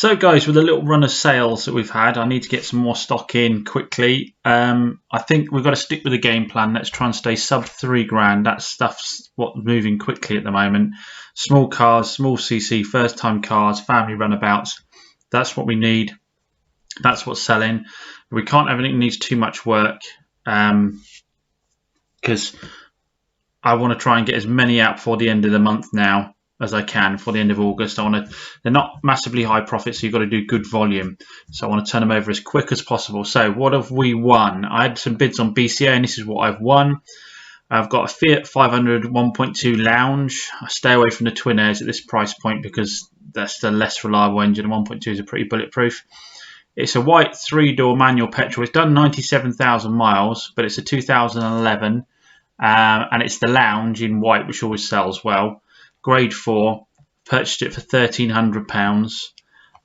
So guys, with a little run of sales that we've had, I need to get some more stock in quickly. I think we've got to stick with the game plan. Let's try and stay sub £3,000. That stuff's what's moving quickly at the moment. Small cars, small CC, first time cars, family runabouts. That's what we need. That's what's selling. We can't have anything that needs too much work because I want to try and get as many out before the end of the month now as I can, for the end of August. They're not massively high profit, so you've got to do good volume. So I want to turn them over as quick as possible. So what have we won? I had some bids on BCA, and this is what I've won. I've got a Fiat 500 1.2 Lounge. I stay away from the twin airs at this price point because that's the less reliable engine. The 1.2 is a pretty bulletproof. It's a white 3-door manual petrol. It's done 97,000 miles, but it's a 2011, and it's the Lounge in white, which always sells well. Grade 4, purchased it for £1,300.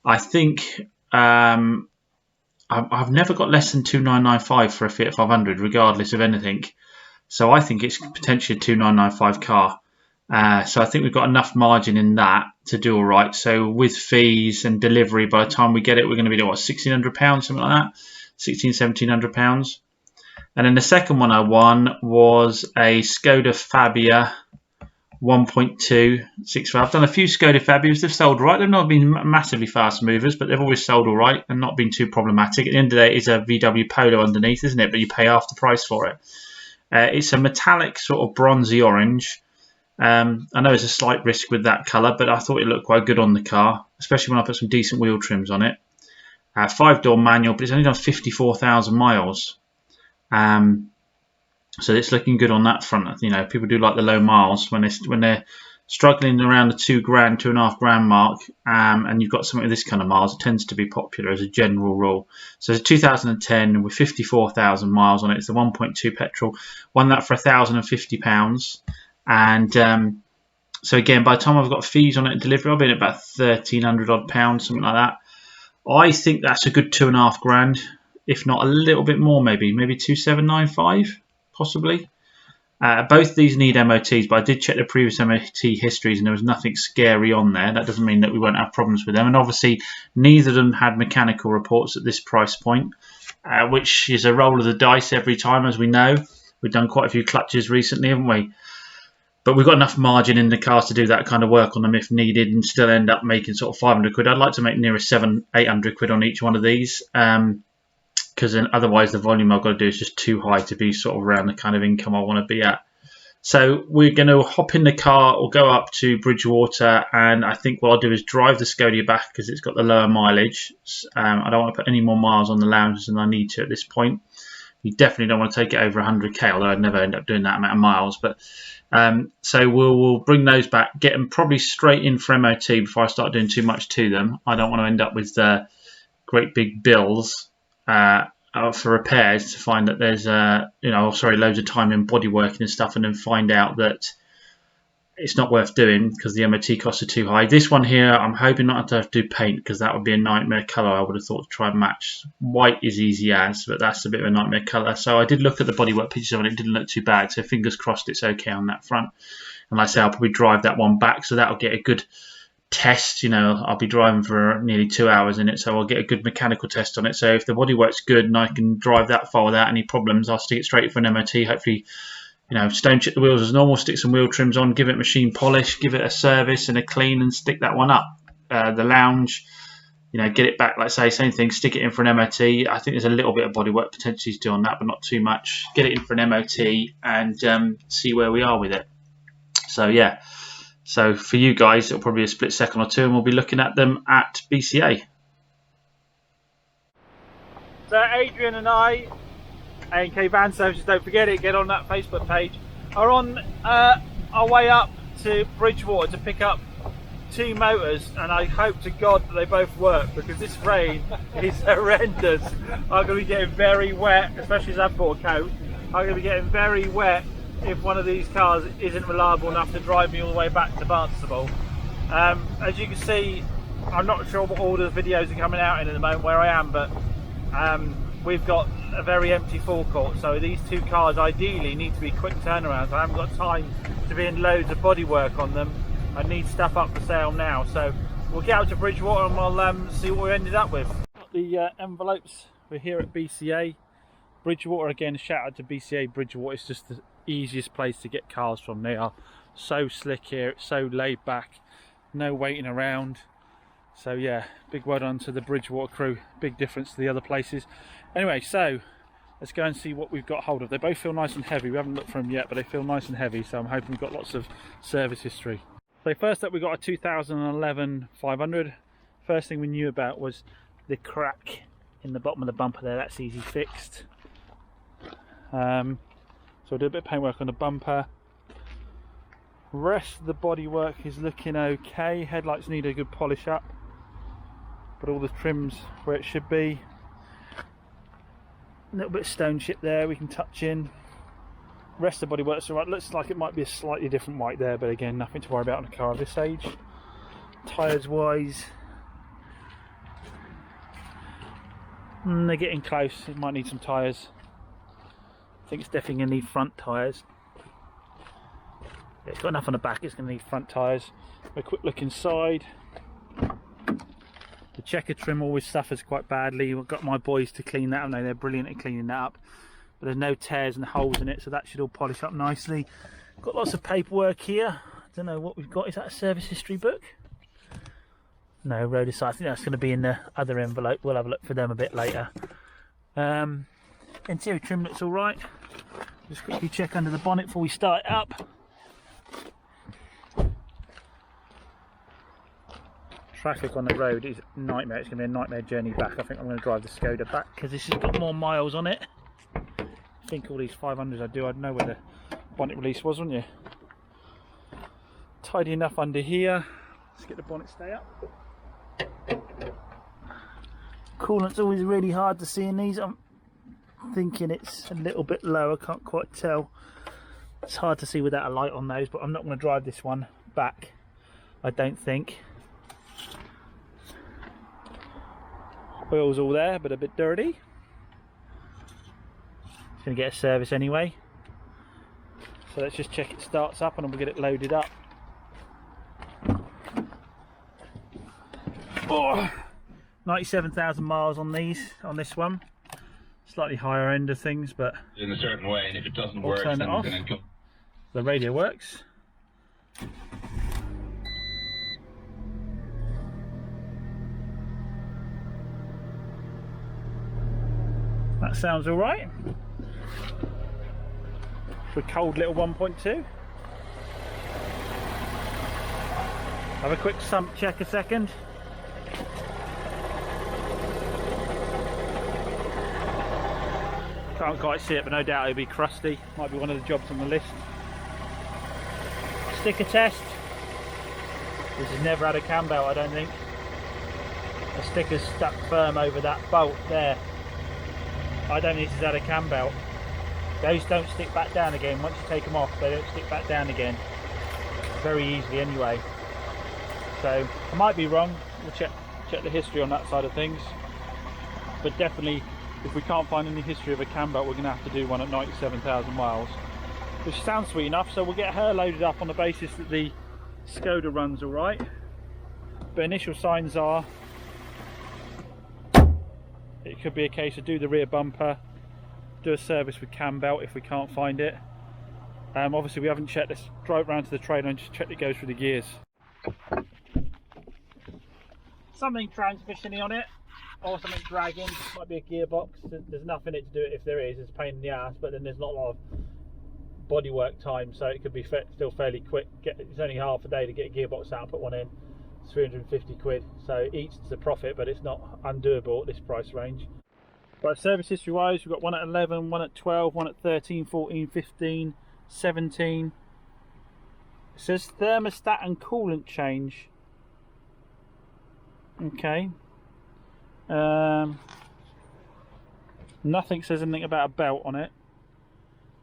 I think I've never got less than 2,995 for a Fiat 500, regardless of anything. So I think it's potentially a 2,995 car. So I think we've got enough margin in that to do all right. So with fees and delivery, by the time we get it, we're going to be doing what, £1,600, something like that, £1,700. And then the second one I won was a Skoda Fabia 1.2 6. I've done a few Skoda Fabias. They've sold right. They've not been massively fast movers, but they've always sold all right and not been too problematic. At the end of the day, it is a VW Polo underneath, isn't it? But you pay half the price for it. It's a metallic sort of bronzy orange. I know there's a slight risk with that colour, but I thought it looked quite good on the car, especially when I put some decent wheel trims on it. 5-door manual, but it's only done 54,000 miles. So it's looking good on that front. You know, people do like the low miles when they're struggling around the £2,000, £2,500 mark, and you've got something of this kind of miles. It tends to be popular as a general rule. So it's 2010 with 54,000 miles on it. It's the 1.2 petrol. Won that for £1,050, and so again, by the time I've got fees on it and delivery, I'll be at about £1,300 odd, something like that. I think that's a good £2,500, if not a little bit more, maybe 2,795. Possibly. Both these need MOTs, but I did check the previous MOT histories and there was nothing scary on there. That doesn't mean that we won't have problems with them. And obviously, neither of them had mechanical reports at this price point, which is a roll of the dice every time, as we know. We've done quite a few clutches recently, haven't we? But we've got enough margin in the cars to do that kind of work on them if needed and still end up making sort of 500 quid. I'd like to make near 700-800 quid on each one of these. Because then otherwise the volume I've got to do is just too high to be sort of around the kind of income I want to be at. So we're going to hop in the car or go up to Bridgewater, and I think what I'll do is drive the Skoda back because it's got the lower mileage. I don't want to put any more miles on the Lounge than I need to at this point. You definitely don't want to take it over 100k, although I'd never end up doing that amount of miles. But so we'll bring those back, get them probably straight in for MOT before I start doing too much to them. I don't want to end up with great big bills for repairs to find that there's loads of time in bodyworking and stuff, and then find out that it's not worth doing because the MOT costs are too high. This one here, I'm hoping not to have to do paint because that would be a nightmare colour. I would have thought to try and match. White is easy as, but that's a bit of a nightmare colour. So I did look at the bodywork pictures of it. It didn't look too bad. So fingers crossed it's okay on that front. And like I say, I'll probably drive that one back, so that'll get a good test. You know, I'll be driving for nearly 2 hours in it, so I'll get a good mechanical test on it. So if the bodywork's good and I can drive that far without any problems, I'll stick it straight for an MOT. Hopefully, you know, stone chip the wheels as normal, stick some wheel trims on, give it machine polish, give it a service and a clean, and stick that one up. The Lounge, you know, get it back, like I say, same thing, stick it in for an MOT. I think there's a little bit of bodywork potentially to do on that, but not too much. Get it in for an MOT and see where we are with it. So yeah. So for you guys, it'll probably be a split second or two, and we'll be looking at them at BCA. So Adrian and I, A&K Van Services, don't forget it, get on that Facebook page, are on our way up to Bridgewater to pick up 2 motors, and I hope to God that they both work because this rain is horrendous. I'm going to be getting very wet, especially as I've bought a coat. I'm going to be getting very wet if one of these cars isn't reliable enough to drive me all the way back to Barnstable. As you can see, I'm not sure what order the videos are coming out in at the moment where I am, but we've got a very empty forecourt, so these 2 cars ideally need to be quick turnarounds. I haven't got time to be in loads of bodywork on them. I need stuff up for sale now, so we'll get out to Bridgewater and we'll see what we ended up with. Got the envelopes. We're here at BCA Bridgewater again. Shout out to BCA Bridgewater. It's just the easiest place to get cars from. They are so slick here. It's so laid back. No waiting around. So yeah, big well done to the Bridgewater crew. Big difference to the other places. Anyway, so let's go and see what we've got hold of. They both feel nice and heavy. We haven't looked for them yet, but they feel nice and heavy. So I'm hoping we've got lots of service history. So first up, we got a 2011 500. First thing we knew about was the crack in the bottom of the bumper there. That's easy fixed. So we'll do a bit of paintwork on the bumper. Rest of the bodywork is looking okay. Headlights need a good polish up, but all the trim's where it should be. A little bit of stone chip there we can touch in. Rest of the bodywork's alright. Looks like it might be a slightly different white there, but again, nothing to worry about on a car of this age. Tyres wise, they're getting close. It might need some tyres. I think it's definitely going to need front tyres. Yeah, it's got enough on the back, it's going to need front tyres. A quick look inside. The checker trim always suffers quite badly. I've got my boys to clean that up. They're brilliant at cleaning that up. But there's no tears and holes in it, so that should all polish up nicely. Got lots of paperwork here. I don't know what we've got. Is that a service history book? No, road aside. I think that's going to be in the other envelope. We'll have a look for them a bit later. Interior trim looks all right. Just quickly check under the bonnet before we start it up. Traffic on the road is a nightmare. It's going to be a nightmare journey back. I think I'm going to drive the Skoda back because this has got more miles on it. I think all these 500s I do, I'd know where the bonnet release was, wouldn't you? Tidy enough under here. Let's get the bonnet stay up. Coolant's always really hard to see in these. I'm thinking it's a little bit low. I can't quite tell. It's hard to see without a light on those, but I'm not going to drive this one back, I don't think. Oil's all there, but a bit dirty. It's going to get a service anyway. So let's just check it starts up and then we'll get it loaded up. Oh, 97,000 miles on this one. Slightly higher end of things, but in a certain way, and if it doesn't work, turn then it off. The radio works. That sounds all right. For a cold little 1.2. Have a quick sump check a second. Can't quite see it, but no doubt it'll be crusty. Might be one of the jobs on the list. Sticker test. This has never had a cam belt, I don't think. The sticker's stuck firm over that bolt there. I don't think this has had a cam belt. Those don't stick back down again. Once you take them off, they don't stick back down again. Very easily anyway. So I might be wrong. We'll check the history on that side of things. But definitely, if we can't find any history of a cam belt, we're going to have to do one at 97,000 miles. Which sounds sweet enough, so we'll get her loaded up on the basis that the Skoda runs alright. But initial signs are it could be a case of do the rear bumper, do a service with cam belt if we can't find it. Obviously we haven't checked this. Drive round to the trailer and just check it goes through the gears. Something transmission-y on it, or something dragging. Might be a gearbox. There's enough in it to do it if there is. It's a pain in the ass, but then there's not a lot of bodywork time, so it could be still fairly quick. It's only half a day to get a gearbox out and put one in. It's 350 quid, so each is a profit, but it's not undoable at this price range. Right, service history wise, we've got one at 11, one at 12, one at 13, 14, 15, 17. It says thermostat and coolant change. Okay. Nothing says anything about a belt on it,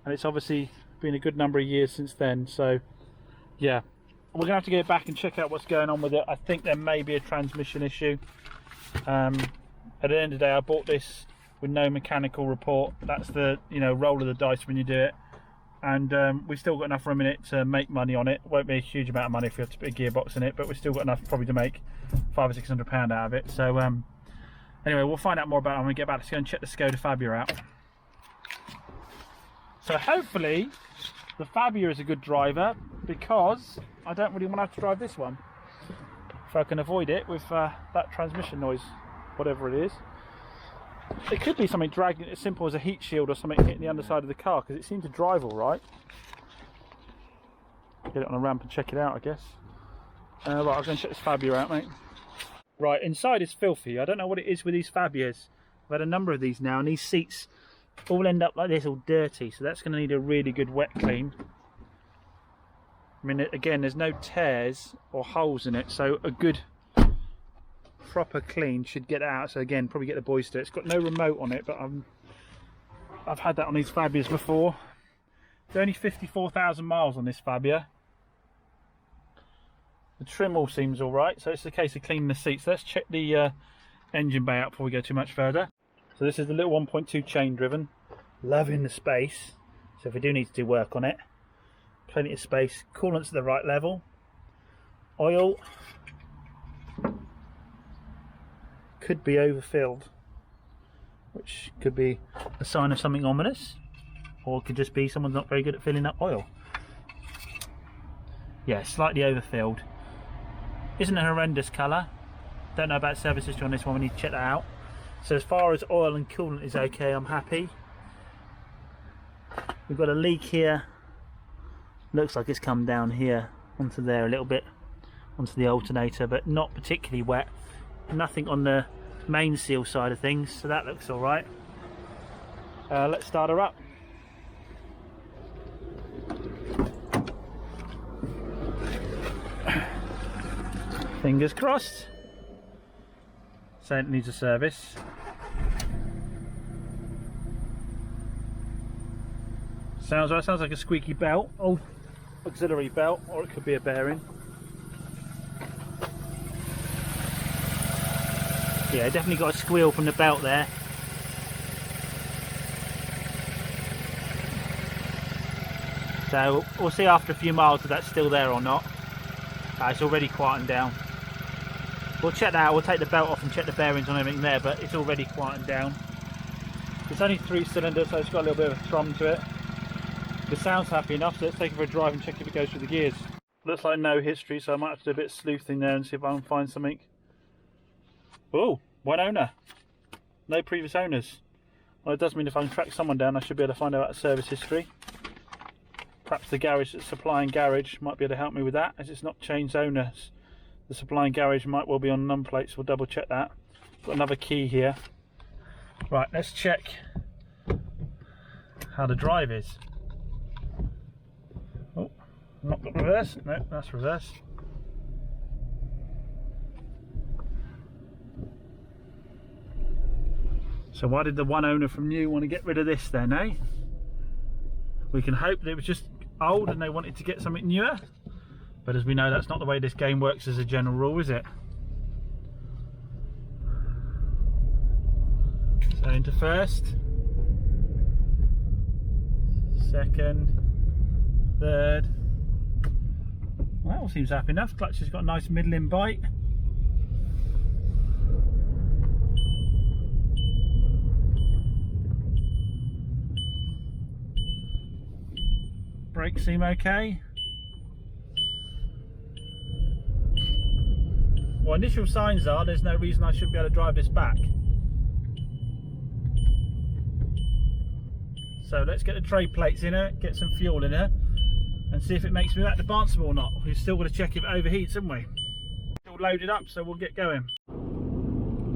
and it's obviously been a good number of years since then, so yeah, we're gonna have to get back and check out what's going on with it. I think there may be a transmission issue. At the end of the day, I bought this with no mechanical report. That's the roll of the dice when you do it. and we've still got enough room in it to make money on it. Won't be a huge amount of money if you have to put a gearbox in it, but we've still got enough probably to make £500 or £600 out of it. So anyway, we'll find out more about it when we get back. Let's go and check the Skoda Fabia out. So hopefully the Fabia is a good driver, because I don't really want to have to drive this one if I can avoid it with that transmission noise, whatever it is. It could be something dragging, as simple as a heat shield or something hitting the underside of the car, because it seemed to drive all right. Get it on a ramp and check it out, I guess. Right, I'm going to check this Fabia out, mate. Right, inside is filthy. I don't know what it is with these Fabias. I've had a number of these now, and these seats all end up like this, all dirty, so that's going to need a really good wet clean. I mean, again, there's no tears or holes in it, so a good proper clean should get it out. So again, probably get the boys to it. It's got no remote on it, but I've had that on these Fabias before. There's only 54,000 miles on this Fabia. The trim all seems all right, so it's a case of cleaning the seats. Let's check the engine bay out before we go too much further. So this is the little 1.2 chain driven. Loving the space. So if we do need to do work on it, plenty of space. Coolant's at the right level. Oil could be overfilled, which could be a sign of something ominous, or it could just be someone's not very good at filling up oil. Yeah, slightly overfilled. Isn't a horrendous colour. Don't know about service history on this one, we need to check that out. So as far as oil and coolant is okay, I'm happy. We've got a leak here. Looks like it's come down here onto there a little bit, onto the alternator, but not particularly wet. Nothing on the main seal side of things, so that looks all right. Let's start her up. Fingers crossed. So it needs a service. Sounds right. Sounds like a squeaky belt. Oh, auxiliary belt, or it could be a bearing. Yeah, definitely got a squeal from the belt there. So we'll see after a few miles if that's still there or not. It's already quietened down. We'll check that out. We'll take the belt off and check the bearings on everything there, but it's already quietened down. It's only 3-cylinder, so it's got a little bit of a thrum to it. The sound's happy enough, so let's take it for a drive and check if it goes through the gears. Looks like no history, so I might have to do a bit of sleuthing there and see if I can find something. Oh, one owner. No previous owners. Well, it does mean if I can track someone down, I should be able to find out about service history. Perhaps the garage that's supplying garage might be able to help me with that, as it's not changed owners. The supplying garage might well be on number plates, so we'll double check that. Got another key here. Right, let's check how the drive is. Oh, not got reverse. No, that's reverse. So why did the one owner from new want to get rid of this then, eh? We can hope that it was just old and they wanted to get something newer. But as we know, that's not the way this game works as a general rule, is it? So into first, second, third. Well, that all seems happy enough. Clutch has got a nice middling bite. Brakes seem okay. Well, initial signs are there's no reason I shouldn't be able to drive this back. So let's get the tray plates in her, get some fuel in her, and see if it makes me back to Barnstable or not. We've still got to check if it overheats, haven't we? All loaded up, so we'll get going.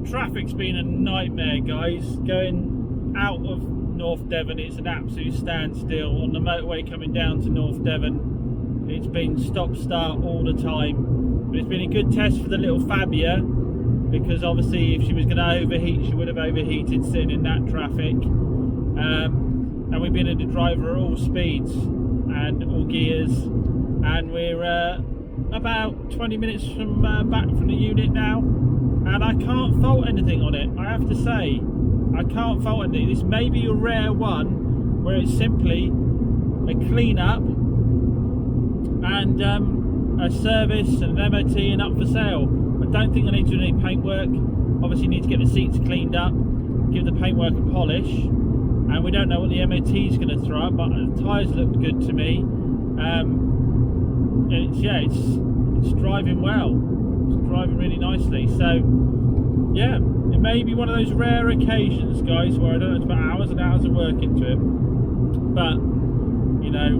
Traffic's been a nightmare, guys. Going out of North Devon, it's an absolute standstill. On the motorway coming down to North Devon, it's been stop-start all the time. But it's been a good test for the little Fabia, because obviously if she was going to overheat, she would have overheated sitting in that traffic. And we've been in the driver at all speeds and all gears, and we're about 20 minutes from back from the unit now, and I can't fault anything on it. I have to say, I can't fault anything. This may be a rare one where it's simply a clean up and a service and an MOT and up for sale. I don't think I need to do any paintwork. Obviously need to get the seats cleaned up, give the paintwork a polish, and we don't know what the MOT is going to throw up, but the tyres look good to me. And it's driving well. It's driving really nicely. So yeah, it may be one of those rare occasions, guys, where I don't have to put hours and hours of work into it. But you know,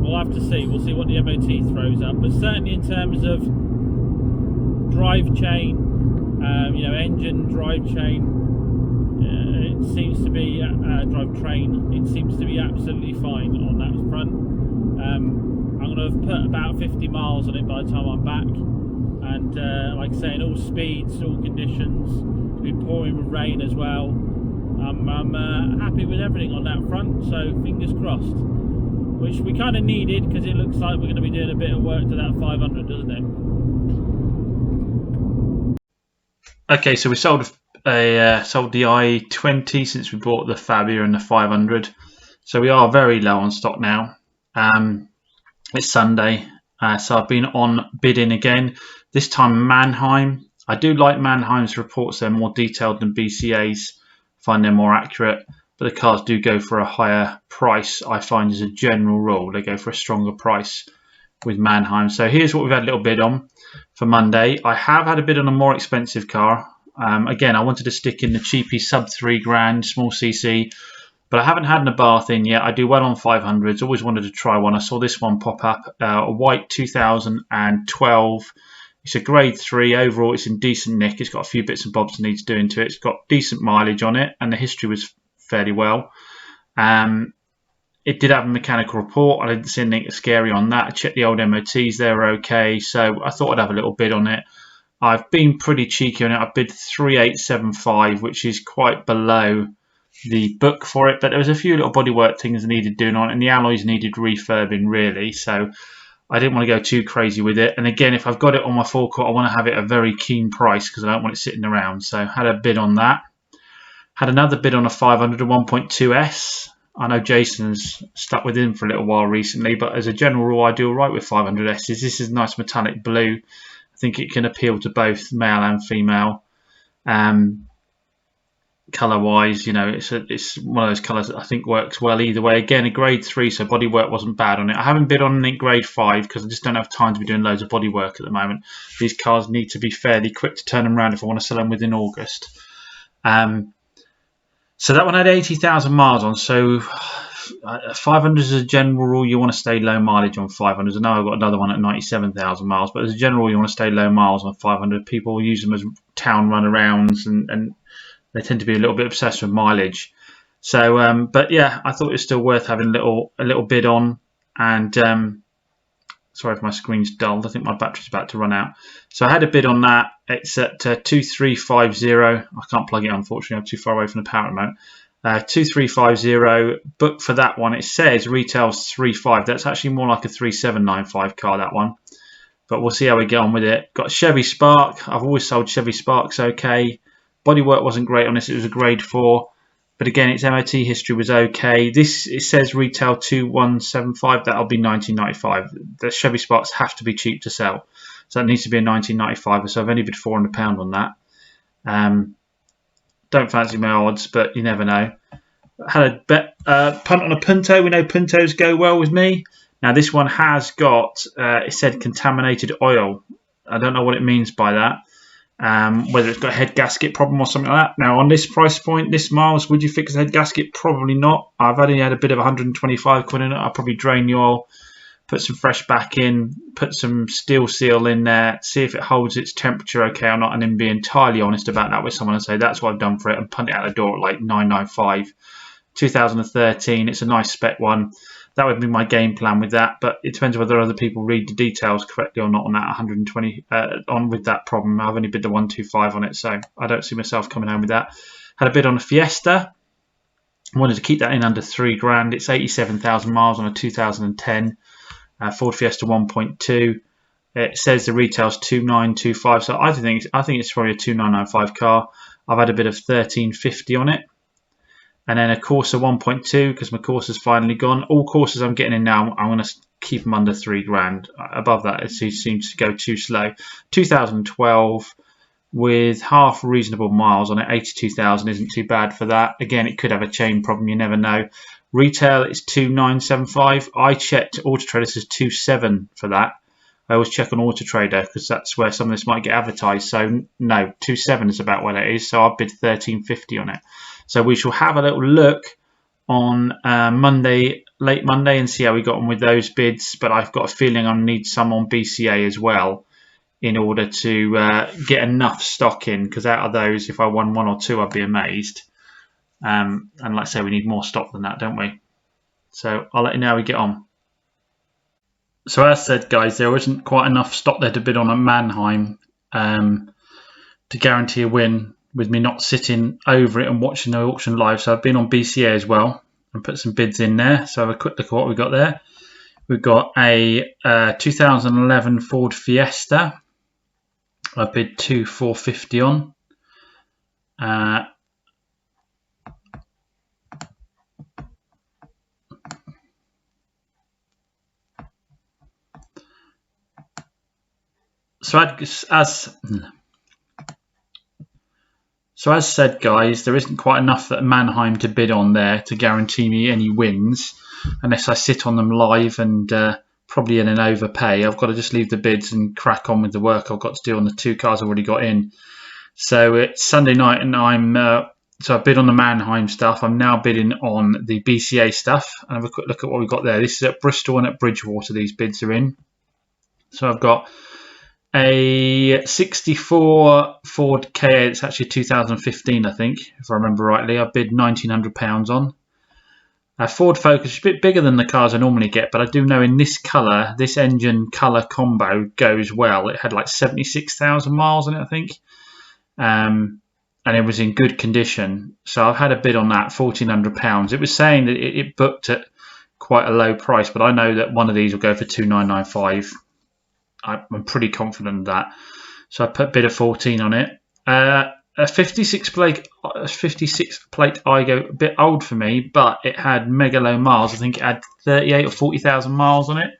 we'll have to see. We'll see what the MOT throws up. But certainly in terms of drive chain, engine, drive chain, it seems to be drivetrain. It seems to be absolutely fine on that front. I'm going to have put about 50 miles on it by the time I'm back, and like I say, in all speeds, all conditions. It's been pouring with rain as well. I'm happy with everything on that front, so fingers crossed. Which we kind of needed, because it looks like we're going to be doing a bit of work to that 500, doesn't it? Okay, so we sold the i20 since we bought the Fabia and the 500. So we are very low on stock now. It's Sunday, so I've been on bidding again. This time Mannheim. I do like Mannheim's reports. They're more detailed than BCA's. Find them more accurate. But the cars do go for a higher price, I find, as a general rule. They go for a stronger price with Mannheim. So here's what we've had a little bid on for Monday. I have had a bid on a more expensive car. Again, I wanted to stick in the cheapy sub £3,000, small CC, but I haven't had an Abarth in yet. I do well on 500s. Always wanted to try one. I saw this one pop up, a white 2012. It's a grade 3 overall. It's in decent nick. It's got a few bits and bobs that needs doing to it. It's got decent mileage on it, and the history was fairly well. It did have a mechanical report. I didn't see anything scary on that. I checked the old MOTs, they were okay, so I thought I'd have a little bid on it. I've been pretty cheeky on it. I bid 3875, which is quite below the book for it, but there was a few little bodywork things needed doing on it, and the alloys needed refurbing really, so I didn't want to go too crazy with it. And again, if I've got it on my forecourt, I want to have it at a very keen price because I don't want it sitting around. So I had a bid on that. Had another bid on a 500, a 1.2S. I know Jason's stuck with him for a little while recently, but as a general rule, I do all right with 500Ss. This is nice metallic blue. I think it can appeal to both male and female. Colour-wise, you know, it's one of those colours that I think works well either way. Again, a grade 3, so bodywork wasn't bad on it. I haven't bid on any grade 5 because I just don't have time to be doing loads of bodywork at the moment. These cars need to be fairly quick to turn them around if I want to sell them within August. So that one had 80,000 miles on. So 500 as a general rule, you want to stay low mileage on 500s. I know I've got another one at 97,000 miles, but as a general rule, you want to stay low miles on 500. People use them as town runarounds, and they tend to be a little bit obsessed with mileage. So, but yeah, I thought it was still worth having a little bid on. And sorry if my screen's dulled. I think my battery's about to run out. So I had a bid on that. It's at 2350. I can't plug it, unfortunately. I'm too far away from the power remote. 2350. Book for that one. It says retails 35. That's actually more like a 3795 car, that one. But we'll see how we get on with it. Got a Chevy Spark. I've always sold Chevy Sparks okay. Bodywork wasn't great on this. It was a grade 4. But again, its MOT history was okay. This, it says retail 2175. That'll be 1995. The Chevy Sparks have to be cheap to sell. So that needs to be a 1995. So I've only bid £400 on that. Don't fancy my odds, but you never know. Had a bet, punt on a Punto. We know Puntos go well with me. Now this one has got, it said contaminated oil. I don't know what it means by that. Whether it's got a head gasket problem or something like that. Now on this price point, this miles, would you fix a head gasket? Probably not. I've only had a bit of 125 quid in it. I'll probably drain the oil, put some fresh back in, put some steel seal in there, see if it holds its temperature okay or not, and then be entirely honest about that with someone and say that's what I've done for it, and punt it out the door at like 995. 2013, it's a nice spec one. That would be my game plan with that, but it depends whether other people read the details correctly or not on that 120 on with that problem. I've only bid the 125 on it, so I don't see myself coming home with that. Had a bid on a Fiesta. I wanted to keep that in under $3,000. It's 87,000 miles on a 2010 Ford Fiesta 1.2. It says the retail's 2925, so I think it's probably a 2995 car. I've had a bid of 1350 on it. And then a Corsa 1.2 because my Corsa's finally gone. All Corsas I'm getting in now, I'm going to keep them under $3,000. Above that, it seems to go too slow. 2012 with half reasonable miles on it. 82,000 isn't too bad for that. Again, it could have a chain problem. You never know. Retail is 2,975. I checked Auto Trader says 2,700 for that. I always check on Auto Trader because that's where some of this might get advertised. So no, 2,700 is about what it is. So I'll bid 1,350 on it. So we shall have a little look on Monday, late Monday, and see how we got on with those bids. But I've got a feeling I'll need some on BCA as well in order to get enough stock in. Because out of those, if I won one or two, I'd be amazed. And like I say, we need more stock than that, don't we? So I'll let you know how we get on. So as said, guys, there isn't quite enough stock there to bid on at Mannheim to guarantee a win with me not sitting over it and watching the auction live. So I've been on BCA as well and put some bids in there. So have a quick look at what we've got there. We've got a 2011 Ford Fiesta. I bid 2,450 on. So as said, guys, there isn't quite enough at Mannheim to bid on there to guarantee me any wins unless I sit on them live and probably in an overpay. I've got to just leave the bids and crack on with the work I've got to do on the two cars I've already got in. So it's Sunday night and so I bid on the Mannheim stuff. I'm now bidding on the BCA stuff and have a quick look at what we've got there. This is at Bristol and at Bridgewater these bids are in. So I've got a 64 Ford Ka. It's actually 2015, I think, if I remember rightly. I bid £1,900 on. A Ford Focus is a bit bigger than the cars I normally get, but I do know in this colour, this engine colour combo goes well. It had like 76,000 miles on it, I think, and it was in good condition. So I've had a bid on that, £1,400. It was saying that it booked at quite a low price, but I know that one of these will go for 2,995. I'm pretty confident of that. So I put a bid of 14 on it. A 56 plate Igo, a bit old for me, but it had mega low miles. I think it had 38 or 40,000 miles on it.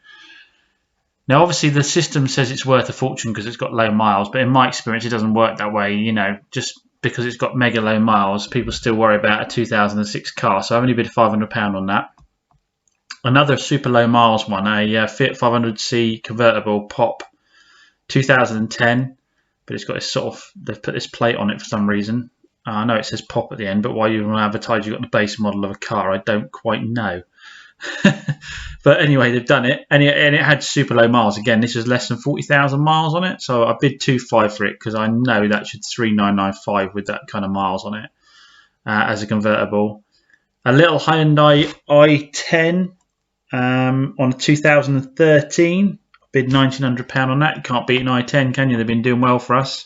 Now, obviously, the system says it's worth a fortune because it's got low miles, but in my experience, it doesn't work that way. You know, just because it's got mega low miles, people still worry about a 2006 car. So I've only bid £500 on that. Another super low miles one, a Fiat 500c convertible PUP 2010, but it's got this sort of, they've put this plate on it for some reason. I know it says PUP at the end, but why you want to advertise you've got the base model of a car, I don't quite know. But anyway, they've done it, and it had super low miles. Again, this was less than 40,000 miles on it, so I bid 2,500 for it because I know that should 3,995 with that kind of miles on it as a convertible. A little Hyundai i10. On a 2013, I bid £1,900 on that. You can't beat an i10, can you? They've been doing well for us.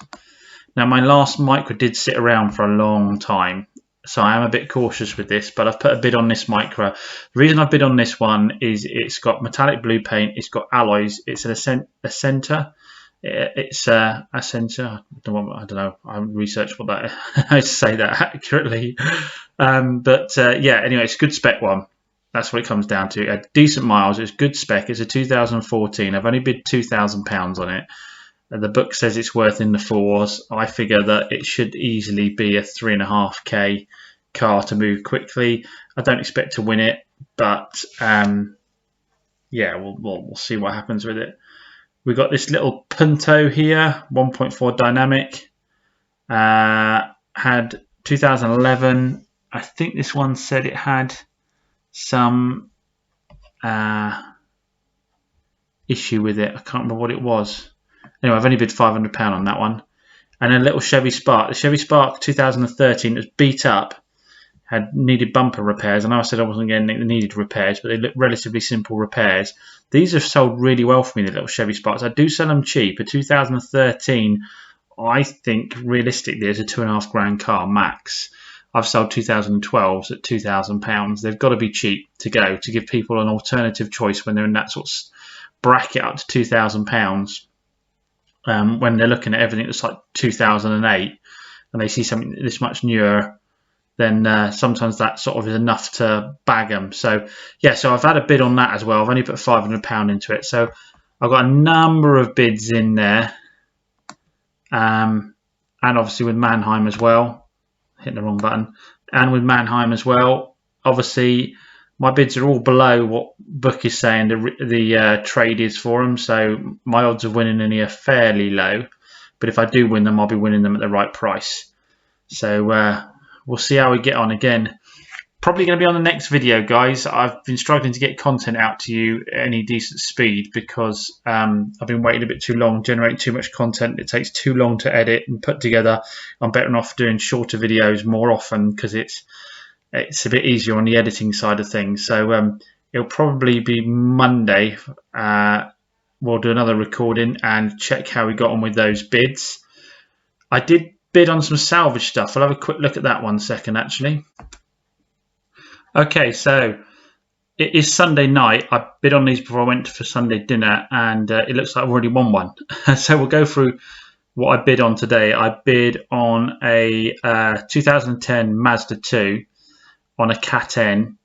Now, my last Micra did sit around for a long time, so I am a bit cautious with this, but I've put a bid on this Micra. The reason I bid on this one is it's got metallic blue paint, it's got alloys, it's an Ascenta. It's a Ascenta. I don't know. I haven't researched what that is. I say that accurately. Yeah, anyway, it's a good spec one. That's what it comes down to. A decent miles. It's good spec. It's a 2014. I've only bid £2,000 on it. The book says it's worth in the fours. I figure that it should easily be a 3.5k car to move quickly. I don't expect to win it, but yeah, we'll see what happens with it. We've got this little Punto here, 1.4 dynamic. Had 2011. I think this one said it had some issue with it. I can't remember what it was. Anyway, I've only bid £500 on that one. And a little Chevy Spark. The Chevy Spark 2013 was beat up, had needed bumper repairs. I know I said I wasn't getting it, needed repairs, but they look relatively simple repairs. These have sold really well for me, the little Chevy Sparks. I do sell them cheap. A 2013, I think realistically is a £2,500 car max. I've sold 2012s at £2,000. They've got to be cheap to go to give people an alternative choice when they're in that sort of bracket up to £2,000. When they're looking at everything that's like 2008 and they see something this much newer, then sometimes that sort of is enough to bag them. So yeah, so I've had a bid on that as well. I've only put £500 into it, so I've got a number of bids in there, and obviously with Mannheim as well, hitting the wrong button, and with Mannheim as well, obviously my bids are all below what Book is saying the trade is for them, so my odds of winning any are fairly low, but if I do win them, I'll be winning them at the right price. So we'll see how we get on. Again, probably going to be on the next video, guys. I've been struggling to get content out to you at any decent speed because I've been waiting a bit too long, generating too much content. It takes too long to edit and put together. I'm better off doing shorter videos more often because it's a bit easier on the editing side of things. So it'll probably be Monday. We'll do another recording and check how we got on with those bids. I did bid on some salvage stuff. I'll have a quick look at that 1 second, actually. Okay, so it is Sunday night. I bid on these before I went for Sunday dinner, and it looks like I've already won one. So we'll go through what I bid on today. I bid on a 2010 Mazda 2 on a Cat N.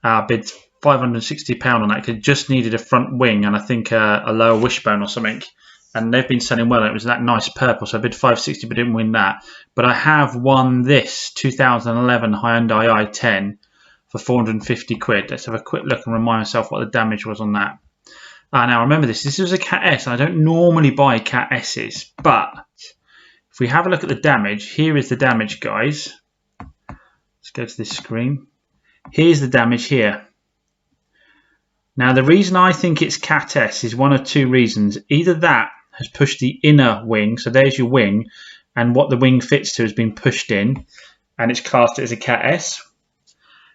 I bid £560 on that because it just needed a front wing and I think a lower wishbone or something. And they've been selling well. It was that nice purple, so I bid £560 but didn't win that. But I have won this 2011 Hyundai i10 for £450. Let's have a quick look and remind myself what the damage was on that. Now remember this was a Cat S. I don't normally buy Cat S's, but if we have a look at the damage, here is the damage, guys. Let's go to this screen. Here's the damage here. Now the reason I think it's Cat S is one of two reasons. Either that has pushed the inner wing, so there's your wing, and what the wing fits to has been pushed in, and it's classed as a Cat S,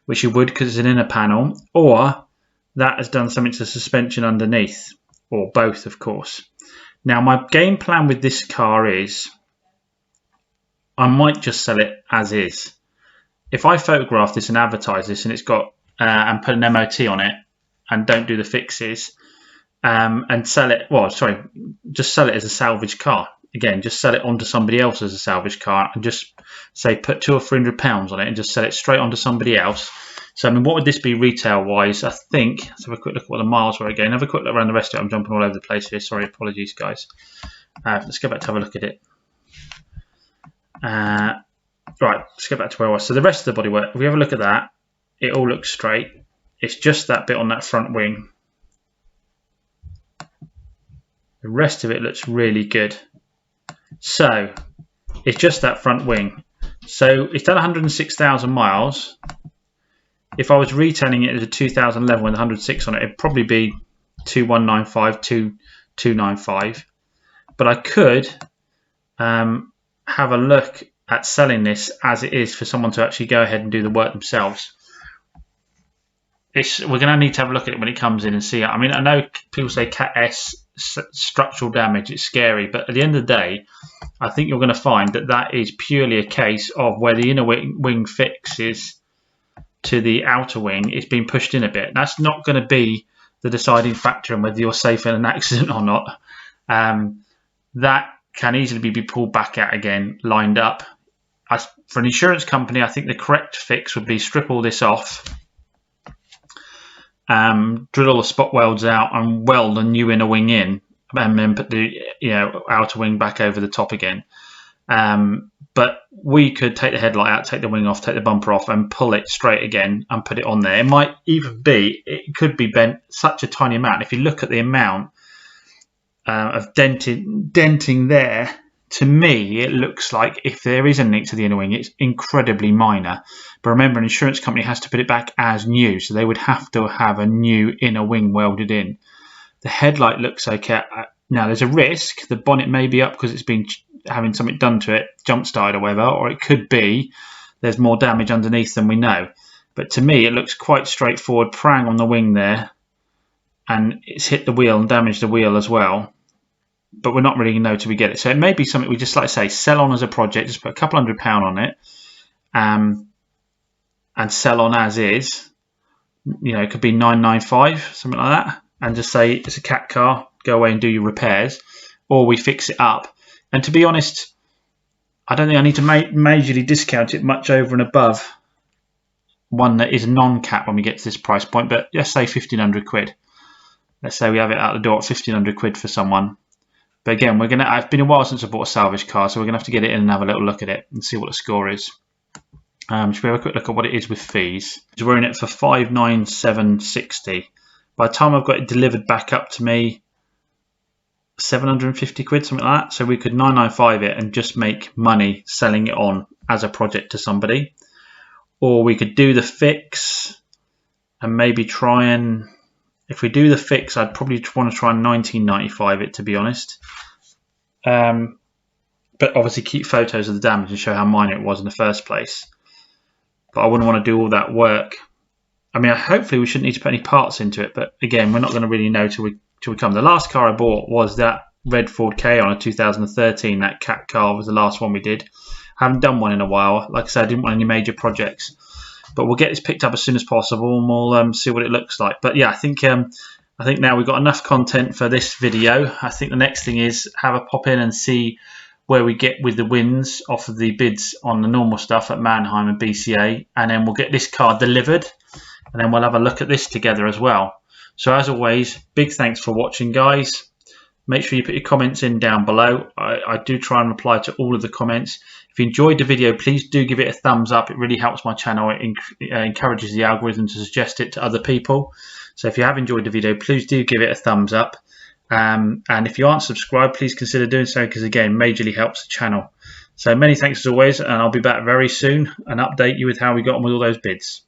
which you would because it's an inner panel, or that has done something to the suspension underneath, or both, of course. Now my game plan with this car is I might just sell it as is. If I photograph this and advertise this and it's got and put an MOT on it and don't do the fixes and sell it, well, sorry, just sell it as a salvage car. Again, just sell it onto somebody else as a salvage car and just say put £200 or £300 on it and just sell it straight onto somebody else. So, I mean, what would this be retail-wise? I think, let's have a quick look at what the miles were again. Have a quick look around the rest of it. I'm jumping all over the place here. Sorry, apologies, guys. Let's go back to have a look at it. Right, let's go back to where I was. So the rest of the bodywork, if we have a look at that, it all looks straight. It's just that bit on that front wing. The rest of it looks really good. So it's just that front wing. So it's done 106,000 miles. If I was retailing it as a 2011 with 106 on it, it'd probably be 2195, 2295. But I could have a look at selling this as it is for someone to actually go ahead and do the work themselves. We're going to need to have a look at it when it comes in and see it. I mean, I know people say Cat S structural damage, it's scary, but at the end of the day, I think you're going to find that that is purely a case of where the inner wing fixes to the outer wing, it's been pushed in a bit. That's not going to be the deciding factor in whether you're safe in an accident or not. That can easily be pulled back out again, lined up. For an insurance company, I think the correct fix would be strip all this off, drill all the spot welds out and weld a new inner wing in, and then put the outer wing back over the top again. But we could take the headlight out, take the wing off, take the bumper off and pull it straight again and put it on there. It might even be, it could be bent such a tiny amount. If you look at the amount of denting there, to me it looks like if there is a nick to the inner wing, it's incredibly minor. But remember, an insurance company has to put it back as new, so they would have to have a new inner wing welded in. The headlight looks okay. Now there's a risk the bonnet may be up because it's been having something done to it, jump started or whatever, or it could be there's more damage underneath than we know. But to me it looks quite straightforward. Prang on the wing there, and it's hit the wheel and damaged the wheel as well, but we're not really going to know till we get it. So it may be something we just, like I say, sell on as a project, just put a couple £100 on it, and sell on as is. It could be 995, something like that, and just say it's a cat car, go away and do your repairs, or we fix it up. And to be honest, I don't think I need to majorly discount it much over and above one that is non-cap when we get to this price point, but let's say 1,500 quid. Let's say we have it out the door at 1,500 quid for someone. But again, it's been a while since I bought a salvage car, so we're gonna have to get it in and have a little look at it and see what the score is. Should we have a quick look at what it is with fees? We're in it for 597.60. By the time I've got it delivered back up to me, 750 quid, something like that. So we could 995 it and just make money selling it on as a project to somebody. Or we could do the fix and maybe try and, if we do the fix, I'd probably want to try and 1995 it, to be honest. But obviously keep photos of the damage and show how minor it was in the first place. But I wouldn't want to do all that work. I mean, hopefully we shouldn't need to put any parts into it, but again, we're not going to really know till we come. The last car I bought was that red Ford K on a 2013. That cat car was the last one we did. I haven't done one in a while. Like I said, I didn't want any major projects, but we'll get this picked up as soon as possible and we'll see what it looks like. But yeah, I think now we've got enough content for this video. I think the next thing is have a pop in and see where we get with the wins off of the bids on the normal stuff at Mannheim and BCA, and then we'll get this car delivered, and then we'll have a look at this together as well. So as always, big thanks for watching, guys. Make sure you put your comments in down below. I do try and reply to all of the comments. If you enjoyed the video, please do give it a thumbs up. It really helps my channel. It encourages the algorithm to suggest it to other people. So if you have enjoyed the video, please do give it a thumbs up. And if you aren't subscribed, please consider doing so, because again, majorly helps the channel. So many thanks as always, and I'll be back very soon and update you with how we got on with all those bids.